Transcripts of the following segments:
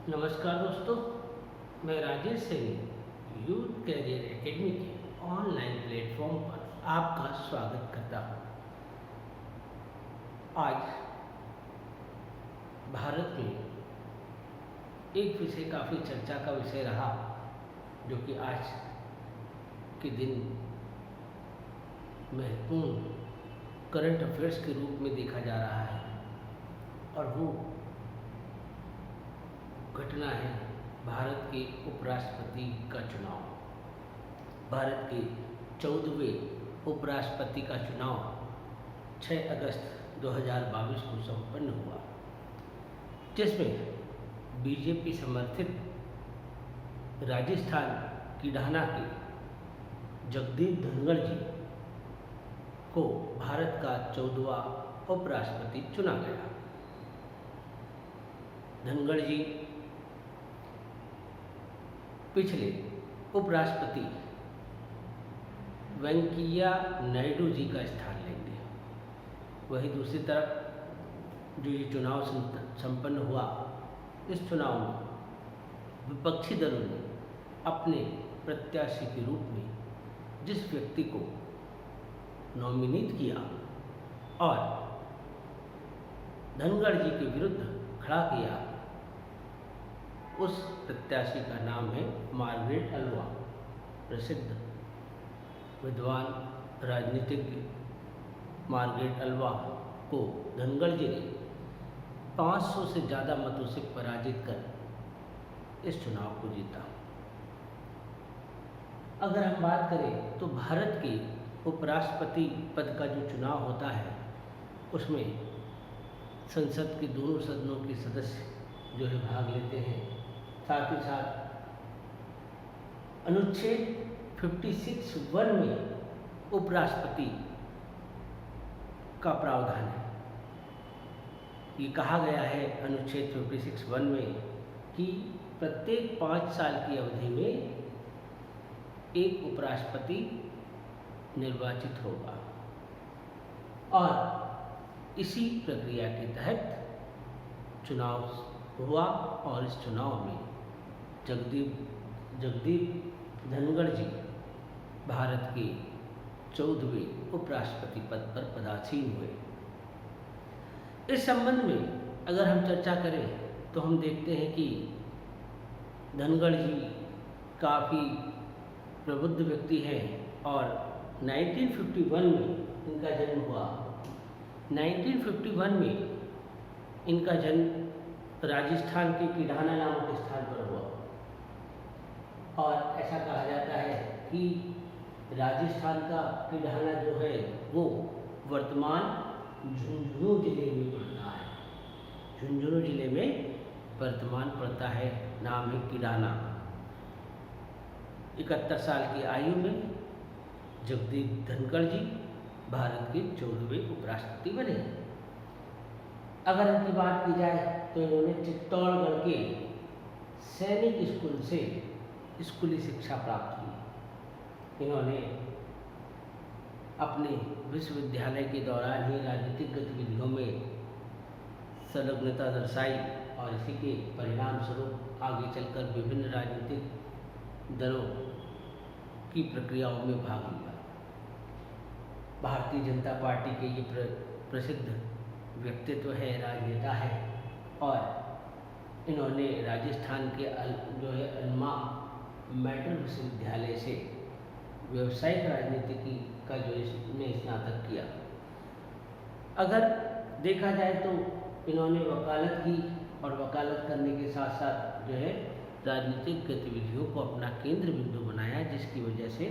नमस्कार दोस्तों, मैं Rajesh Singh Youth Career Academy के ऑनलाइन प्लेटफॉर्म पर आपका स्वागत करता हूँ। आज भारत में एक विषय काफ़ी चर्चा का विषय रहा, जो कि आज के दिन महत्वपूर्ण करंट अफेयर्स के रूप में देखा जा रहा है, और वो घटना है भारत के उपराष्ट्रपति का चुनाव। भारत के 14वें उपराष्ट्रपति का चुनाव 6 अगस्त 2022 को संपन्न हुआ, जिसमें बीजेपी समर्थित राजस्थान की ढाना के जगदीप धनखड़ जी को भारत का 14वां उपराष्ट्रपति चुना गया। धनखड़ जी पिछले उपराष्ट्रपति वेंकैया नायडू जी का स्थान लेंगे। वहीं दूसरी तरफ जो ये चुनाव संपन्न हुआ, इस चुनाव में विपक्षी दलों ने अपने प्रत्याशी के रूप में जिस व्यक्ति को नॉमिनेट किया और धनखड़ जी के विरुद्ध खड़ा किया, उस प्रत्याशी का नाम है मार्गरेट अल्वा। प्रसिद्ध विद्वान राजनीतिज्ञ मार्गरेट अल्वा को धनखड़ जी ने 500 से ज़्यादा मतों से पराजित कर इस चुनाव को जीता। अगर हम बात करें तो भारत के उपराष्ट्रपति पद का जो चुनाव होता है, उसमें संसद के दोनों सदनों के सदस्य जो है भाग लेते हैं। साथ ही साथ अनुच्छेद 56(1) में उपराष्ट्रपति का प्रावधान है। ये कहा गया है अनुच्छेद 56(1) में कि प्रत्येक 5 साल की अवधि में एक उपराष्ट्रपति निर्वाचित होगा, और इसी प्रक्रिया के तहत चुनाव हुआ और इस चुनाव में जगदीप धनखड़ जी भारत के 14वें उपराष्ट्रपति पद पर पदासीन हुए। इस संबंध में अगर हम चर्चा करें तो हम देखते हैं कि धनखड़ जी काफ़ी प्रबुद्ध व्यक्ति हैं, और 1951 में इनका जन्म हुआ। 1951 में इनका जन्म राजस्थान के किडाना नामक स्थान पर हुआ, और ऐसा कहा जाता है कि राजस्थान का किडाना जो है वो वर्तमान झुंझुनू जिले में पड़ता है। झुंझुनू जिले में वर्तमान पड़ता है, नाम है किडाना। 71 साल की आयु में जगदीप धनखड़ जी भारत के 14वें उपराष्ट्रपति बने। अगर इनकी बात की जाए तो इन्होंने चित्तौड़गढ़ के सैनिक स्कूल से स्कूली शिक्षा प्राप्त की। इन्होंने अपने विश्वविद्यालय के दौरान ही राजनीतिक गतिविधियों में संलग्नता दर्शाई, और इसी के परिणाम स्वरूप आगे चलकर विभिन्न राजनीतिक दलों की प्रक्रियाओं में भाग लिया। भारतीय जनता पार्टी के ये प्रसिद्ध व्यक्तित्व है, राजनेता है, और इन्होंने राजस्थान के जो है अल्मा मेडल विश्वविद्यालय से व्यावसायिक राजनीति का जो इसमें स्नातक किया। अगर देखा जाए तो इन्होंने वकालत की, और वकालत करने के साथ साथ जो है राजनीतिक गतिविधियों को अपना केंद्र बिंदु बनाया, जिसकी वजह से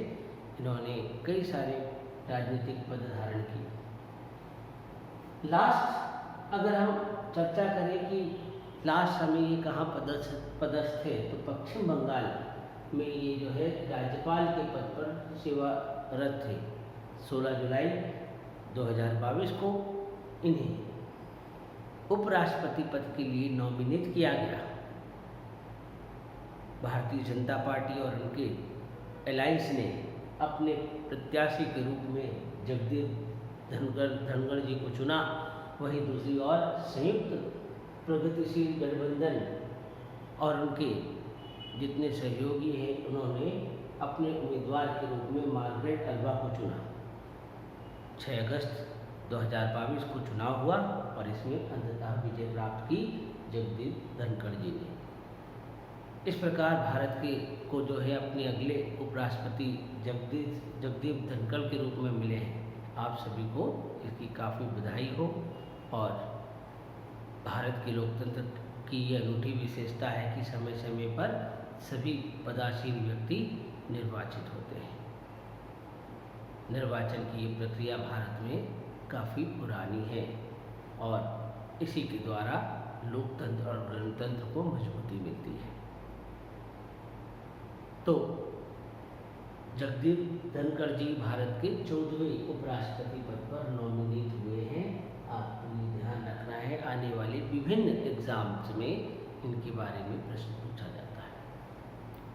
इन्होंने कई सारे राजनीतिक पद धारण किए। लास्ट अगर हम चर्चा करें कि लास्ट समय ये कहाँ पदस्थ थे, तो पश्चिम बंगाल में ये जो है राज्यपाल के पद पर सेवारत थे। 16 जुलाई 2022 को इन्हें उपराष्ट्रपति पद के लिए नॉमिनेट किया गया। भारतीय जनता पार्टी और उनके अलायंस ने अपने प्रत्याशी के रूप में जगदीप धनखड़ जी को चुना। वहीं दूसरी ओर संयुक्त प्रगतिशील गठबंधन और उनके जितने सहयोगी हैं उन्होंने अपने उम्मीदवार के रूप में मार्गरेट अल्वा को चुना। 6 अगस्त 2022 को चुनाव हुआ और इसमें अंततः विजय प्राप्त की जगदीप धनखड़ जी ने। इस प्रकार भारत के को जो है अपने अगले उपराष्ट्रपति जगदीप धनखड़ के रूप में मिले हैं। आप सभी को इसकी काफ़ी बधाई हो। और भारत के लोकतंत्र की ये अनूठी विशेषता है कि समय समय पर सभी पदासीन व्यक्ति निर्वाचित होते हैं। निर्वाचन की ये प्रक्रिया भारत में काफ़ी पुरानी है और इसी के द्वारा लोकतंत्र और गणतंत्र को मजबूती मिलती है। तो जगदीप धनखड़ जी भारत के 14वें उपराष्ट्रपति पद पर नॉमिनेट हुए हैं। आपको ये ध्यान रखना है, आने वाले विभिन्न एग्जाम्स में इनके बारे में प्रश्न पूछा जाता है।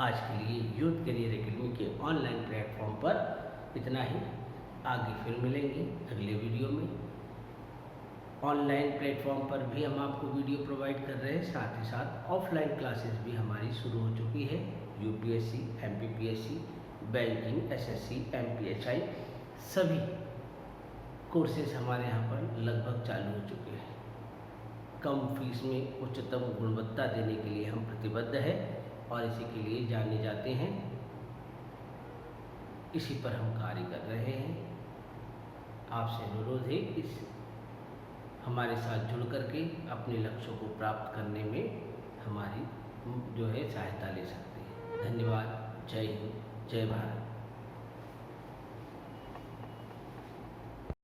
आज के लिए यूथ करियर एकेडमी के ऑनलाइन प्लेटफॉर्म पर इतना ही। आगे फिर मिलेंगे अगले वीडियो में। ऑनलाइन प्लेटफॉर्म पर भी हम आपको वीडियो प्रोवाइड कर रहे हैं, साथ ही साथ ऑफलाइन क्लासेस भी हमारी शुरू हो चुकी है। यूपीएससी, एमपीपीएससी, बैंकिंग, एसएससी, एमपीएचआई सभी कोर्सेज हमारे यहाँ पर लगभग चालू हो चुके हैं। कम फीस में उच्चतम गुणवत्ता देने के लिए हम प्रतिबद्ध हैं और इसी के लिए जाने जाते हैं। इसी पर हम कार्य कर रहे हैं। आपसे अनुरोध है इस हमारे साथ जुड़ करके अपने लक्ष्यों को प्राप्त करने में हमारी जो है सहायता ले सकते हैं। धन्यवाद। जय हिंद, जय भारत।